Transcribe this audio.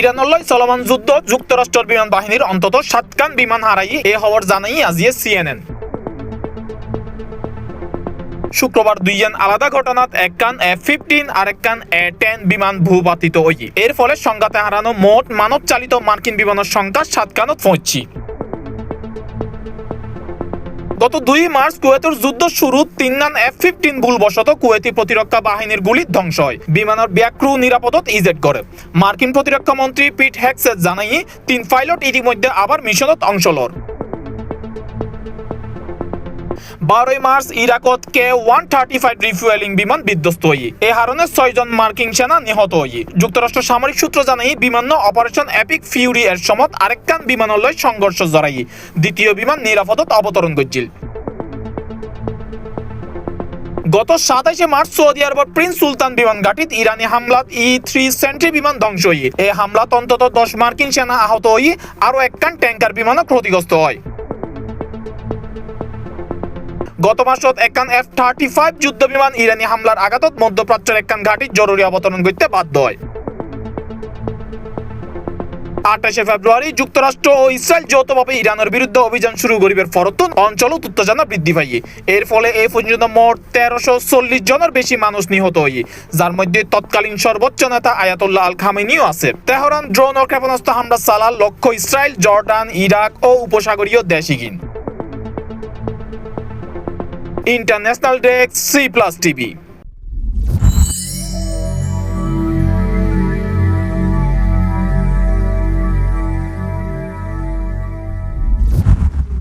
ইরানলৈ চলমান যুদ্ধ যুক্তরাষ্ট্রের বিমান বাহিনীর অন্তত 7খান বিমান হারাই এ খবর জানাই আজিয়ে CNN। শুক্রবার দুইজন আলাদা ঘটনাত একখান F-15 আর একখান A-10 বিমান ভূপাতিত হই। এর ফলে সংঘাতে হারানো মোট মানব চালিত মার্কিন বিমানের সংখ্যা 7খানত পৌঁছি। গত 2 মার্চ কুয়েতের যুদ্ধ শুরু 3খান F-15 ভুলবশত কুয়েতি প্রতিরক্ষা বাহিনীর গুলিত ধ্বংস হয়। বিমানের ব্যাক্রু নিরাপদত ইজেট করে। মার্কিন প্রতিরক্ষা মন্ত্রী পিট হেগসেট জানাই 3 পাইলট ইতিমধ্যে আবার মিশনত অংশ লর। 12 মার্চ ইরাকত K-135 রিফুয়েলিং বিমান বিধ্বস্ত হই। এ হারণে 6 জন মার্কিন সেনা নিহত হই। যুক্তরাষ্ট্র সামরিক সূত্র জানাই বিমান অপারেশন এপিক ফিউরি এর সময় আরেকখান বিমানলৈ সংঘর্ষ জড়াই। দ্বিতীয় বিমান নিরাপদত অবতরণ করছিল। গত 27 মার্চ সৌদি আরবের প্রিন্স সুলতান বিমান ঘাটিত ইরানি হামলাত E-3 সেন্ট্রি বিমান ধ্বংস হই। এই হামলাত অন্তত 10 মার্কিন সেনা আহত হই, আরো একখান ট্যাঙ্কার বিমানও ক্ষতিগ্রস্ত হয়। গত মাসত একখান F-35 যুদ্ধ বিমান ইরানি হামলার আঘাতত মধ্যপ্রাচ্যের একখান ঘাটিত জরুরি অবতরণ করতে বাধ্য হয়। 28 ফেব্রুয়ারি যুক্তরাষ্ট্র ও ইসরায়েল যৌথভাবে ইরানের বিরুদ্ধে অভিযান শুরু করিবার ফরতুন অঞ্চলত উত্তেজনা বৃদ্ধি পাই। এর ফলে এই পর্যন্ত মোট 1340 জনের বেশি মানুষ নিহত হই, যার মধ্যে তৎকালীন সর্বোচ্চ নেতা আয়াতুল্লাহ আল খামেনিও আছে। তেহরান ড্রোন ও ক্ষেপণাস্ত্র হামলা চালার লক্ষ্য ইসরায়েল, জর্ডান, ইরাক ও উপসাগরীয় দেশিগিন। International desk C+ TV।